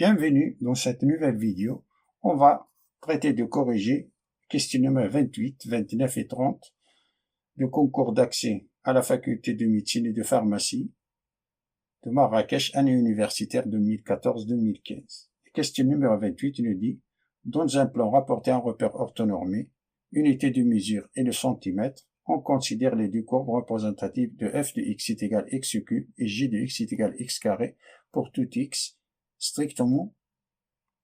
Bienvenue dans cette nouvelle vidéo. On va traiter de corriger question numéro 28, 29 et 30 du concours d'accès à la faculté de médecine et de pharmacie de Marrakech, année universitaire 2014-2015. Question numéro 28 nous dit, dans un plan rapporté un repère orthonormé, unité de mesure et le centimètre, on considère les deux courbes représentatives de f de x est égal à x cube et g de x est égal à x carré pour tout x strictement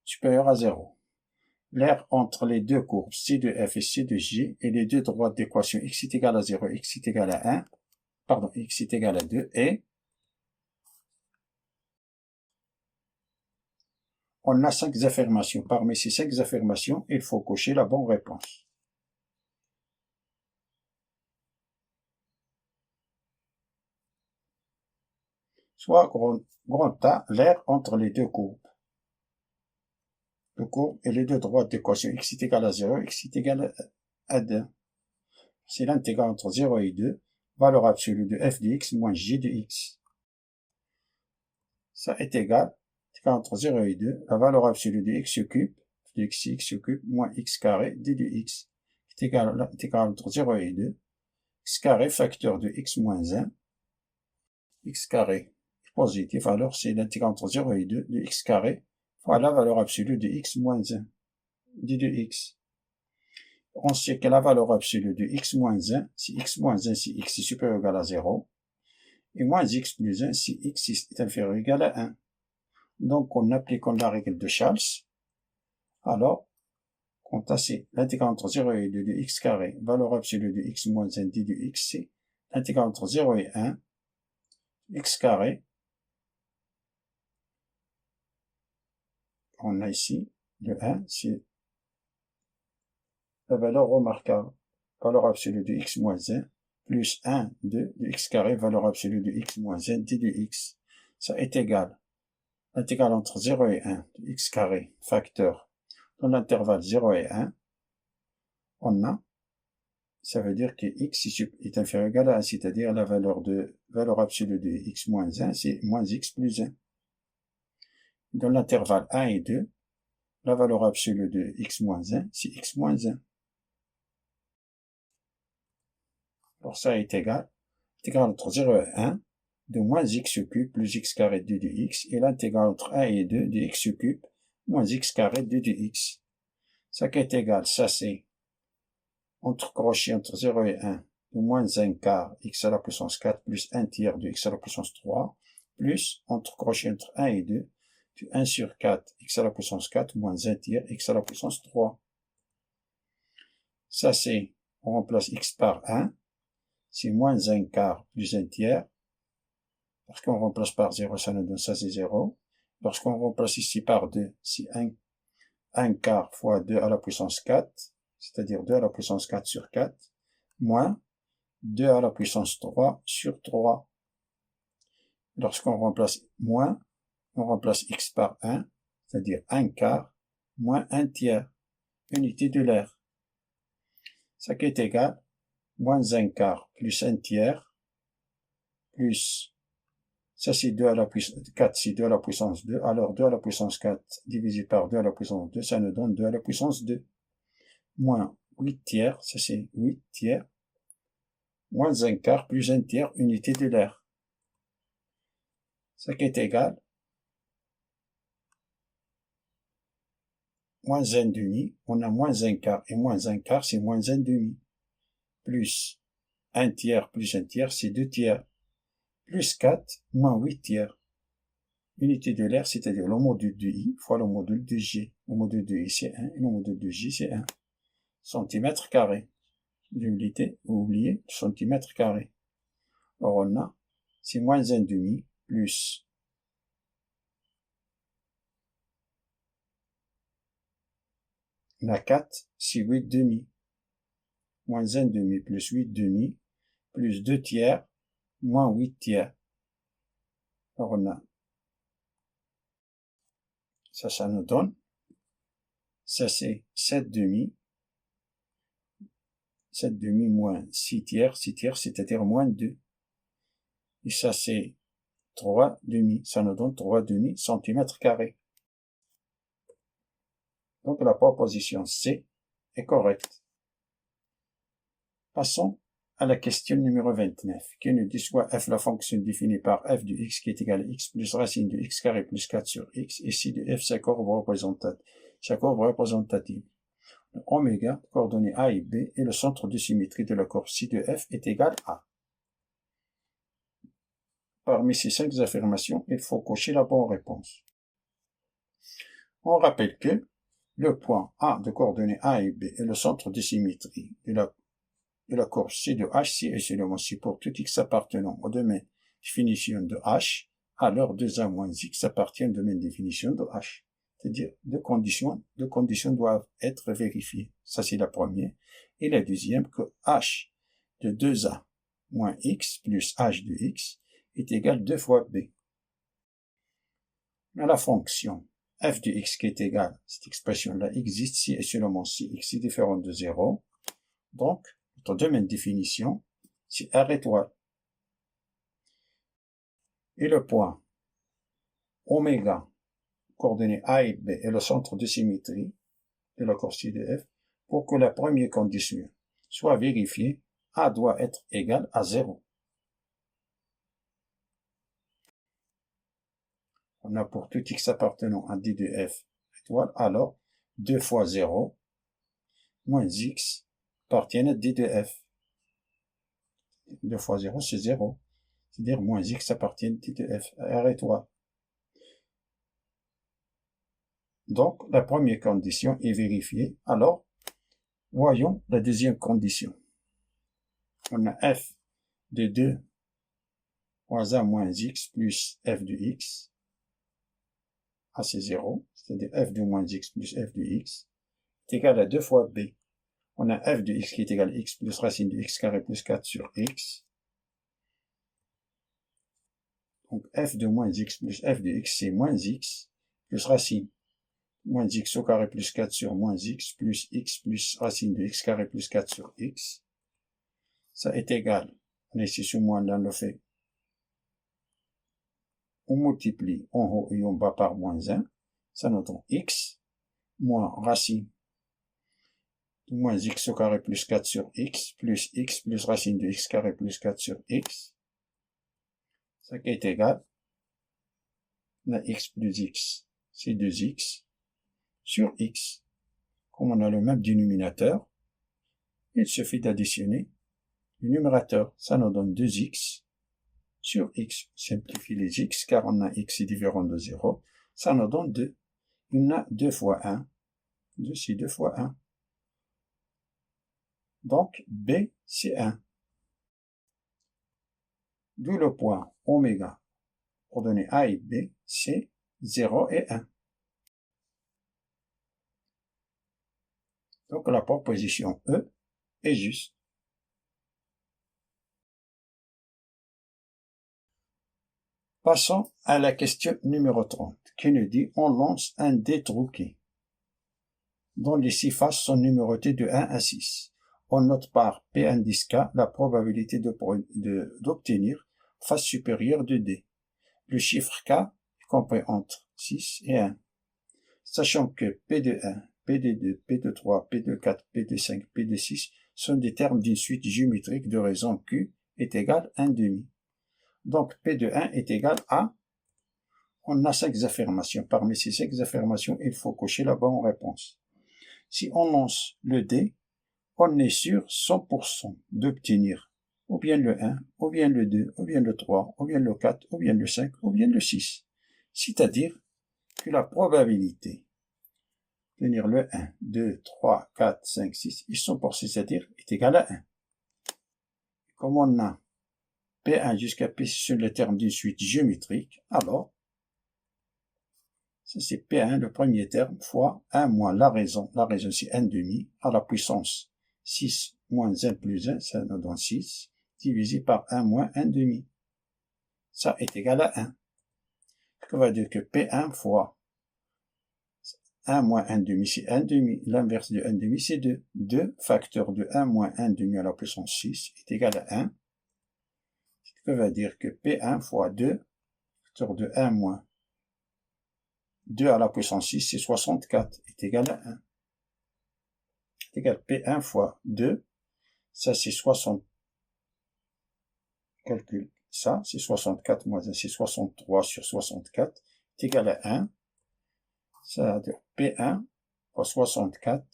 supérieur à 0. L'aire entre les deux courbes c de f et c de g et les deux droites d'équation x est égal à 0 et x est égal à 1, x est égal à 2 et on a 5 affirmations. Parmi ces 5 affirmations, il faut cocher la bonne réponse. Soit grand A, l'aire entre les deux courbes. Le courbe et les deux droites d'équation x est égal à 0, x est égal à 2. C'est l'intégrale entre 0 et 2, valeur absolue de f de x moins g de x. Ça est égal, entre 0 et 2, la valeur absolue de x cube, de x cube moins x carré d de x, est égal à l'intégrale entre 0 et 2, x carré facteur de x moins 1, x carré positif, alors c'est l'intégrale entre 0 et 2 de x carré fois la valeur absolue de x moins 1, d de x. On sait que la valeur absolue de x moins 1, si x moins 1 si x est supérieur ou égal à 0, et moins x plus 1 si x est inférieur ou égal à 1. Donc, en appliquant la règle de Charles, alors, quant à c'est l'intégrale entre 0 et 2 de x carré, valeur absolue de x moins 1 d de x, c'est l'intégrale entre 0 et 1, x carré. On a ici le 1, c'est la valeur remarquable, valeur absolue de x moins 1, plus 1, 2 de x carré, valeur absolue de x moins 1, d de x. Ça est égal. L'intégrale entre 0 et 1 de x carré, facteur, dans l'intervalle 0 et 1, on a, ça veut dire que x est inférieur ou égal à 1, c'est-à-dire la valeur absolue de x moins 1, c'est moins x plus 1. Dans l'intervalle 1 et 2, la valeur absolue de x moins 1, c'est x moins 1. Alors ça est égal, l'intégrale entre 0 et 1, de moins x cube plus x carré d de x, et l'intégrale entre 1 et 2 de x cube moins x carré d de x. Ça qui est égal, ça c'est entre crochet entre 0 et 1 de moins 1 quart x à la puissance 4 plus 1 tiers de x à la puissance 3 plus entre crochet entre 1 et 2 de 1 sur 4 x à la puissance 4 moins 1 tiers x à la puissance 3. Ça c'est, on remplace x par 1, c'est moins 1 quart plus 1 tiers. Lorsqu'on remplace par 0, ça nous donne ça, c'est 0. Lorsqu'on remplace ici par 2, c'est 1 quart fois 2 à la puissance 4, c'est-à-dire 2 à la puissance 4 sur 4, moins 2 à la puissance 3 sur 3. Lorsqu'on remplace moins, on remplace x par 1, c'est-à-dire 1 quart, moins 1 tiers, unité de l'aire. Ça qui est égal, moins 1 quart plus 1 tiers, plus, ça c'est 2 à la puissance 4, c'est 2 à la puissance 2, alors 2 à la puissance 4 divisé par 2 à la puissance 2, ça nous donne 2 à la puissance 2, moins 8 tiers, ça c'est 8 tiers, moins 1 quart plus 1 tiers, unité de l'aire. Ça qui est égal, moins 1 demi, on a moins 1 quart, et moins 1 quart, c'est moins 1 demi, plus 1 tiers plus 1 tiers, c'est 2 tiers, plus 4, moins 8 tiers. Unité de l'aire, c'est-à-dire le module de I fois le module de G. Le module de I, c'est 1, et le module de G, c'est 1. Centimètre carré. L'unité, vous oubliez, centimètre carré. Alors on a, c'est moins 1 demi, plus on a 4, c'est 8 demi. Moins 1 demi plus 8 demi, plus 2 tiers, moins 8 tiers. Alors on a, ça nous donne, ça c'est 7 demi, 7 demi moins 6 tiers, c'est-à-dire moins 2. Et ça c'est 3 demi, ça nous donne 3 demi centimètres carrés. Donc la proposition C est correcte. Passons à la question numéro 29, qui nous dit soit f la fonction définie par f de x qui est égale à x plus racine de x carré plus 4 sur x, et si de f sa courbe représentative. Le oméga, coordonnées a et b, et le centre de symétrie de la courbe si de f est égal à. Parmi ces 5 affirmations, il faut cocher la bonne réponse. On rappelle que le point A de coordonnées a et b est le centre de symétrie de la courbe C de H si et seulement si pour tout x appartenant au domaine définition de H, alors 2A moins x appartient au domaine définition de H. C'est-à-dire deux conditions doivent être vérifiées. Ça c'est la première. Et la deuxième, que H de 2A moins x plus H de x est égal 2 fois B. Mais la fonction f de x qui est égale, cette expression-là existe si et seulement si x est différent de 0. Donc, notre domaine de définition, c'est R étoile. Et le point oméga, coordonnées A et B, est le centre de symétrie de la courbe de f. Pour que la première condition soit vérifiée, A doit être égal à 0. On a pour tout x appartenant à D de f étoile, alors 2 fois 0 moins x appartiennent à D de f. 2 fois 0, c'est 0. C'est-à-dire moins x appartient à D de f, à R étoile. Donc, la première condition est vérifiée. Alors, voyons la deuxième condition. On a f de 2 fois a moins x plus f de x. A, c'est 0. C'est-à-dire f de moins x plus f de x est égal à 2 fois b. On a f de x qui est égal à x plus racine de x carré plus 4 sur x. Donc, f de moins x plus f de x, c'est moins x plus racine. Moins x au carré plus 4 sur moins x plus racine de x carré plus 4 sur x. Ça est égal. On est ici sous moins, là, on le fait. On multiplie en haut et en bas par moins 1. Ça nous donne x moins racine de moins x au carré plus 4 sur x plus racine de x carré plus 4 sur x. Ça qui est égal à x plus x, c'est 2x sur x. Comme on a le même dénominateur, il suffit d'additionner le numérateur. Ça nous donne 2x sur x. Simplifie les x, car on a x est différent de 0. Ça nous donne 2. Il y en a 2 fois 1. 2, c'est 2 fois 1. Donc, B, c'est 1. D'où le point oméga, coordonnées A et B, c'est 0 et 1. Donc, la proposition E est juste. Passons à la question numéro 30, qui nous dit on lance un dé truqué, dont les 6 faces sont numérotées de 1 à 6. On note par P indice K la probabilité d'obtenir face supérieure de D. Le chiffre K est compris entre 6 et 1. Sachant que P de 1, P de 2, P de 3, P de 4, P de 5, P de 6 sont des termes d'une suite géométrique de raison Q est égal à 1,5. Donc, P de 1 est égal à, on a 5 affirmations. Parmi ces 5 affirmations, il faut cocher la bonne réponse. Si on lance le dé, on est sûr 100% d'obtenir ou bien le 1, ou bien le 2, ou bien le 3, ou bien le 4, ou bien le 5, ou bien le 6. C'est-à-dire que la probabilité d'obtenir le 1, 2, 3, 4, 5, 6, ils sont pour c'est-à-dire est égal à 1. Comme on a P1 jusqu'à P sur le terme d'une suite géométrique, alors, ça c'est P1, le premier terme, fois 1 moins la raison c'est 1,5, à la puissance 6 moins 1 plus 1, ça nous donne 6, divisé par 1 moins 1,5. Ça est égal à 1. Ce qui va dire que P1 fois 1 moins 1,5, c'est 1,5. L'inverse de 1,5, c'est 2. 2 facteurs de 1 moins 1,5 à la puissance 6 est égal à 1. Ce qui va dire que P1 fois 2 facteur de 1 moins 2 à la puissance 6, c'est 64, est égal à 1. Est égal à P1 fois 2, ça c'est 60. Calcule ça, c'est 64 moins 1, c'est 63 sur 64, est égal à 1. Ça veut dire P1 fois 64,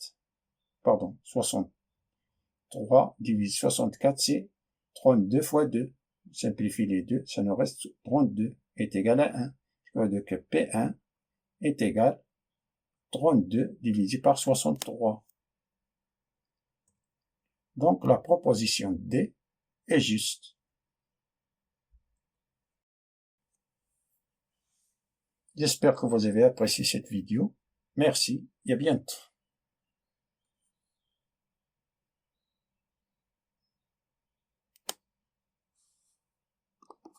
pardon, 63 divisé 64, c'est 32 fois 2. Simplifie les deux, ça nous reste 32 est égal à 1. Ça veut dire que P1 est égal à 32 divisé par 63. Donc la proposition D est juste. J'espère que vous avez apprécié cette vidéo. Merci et à bientôt.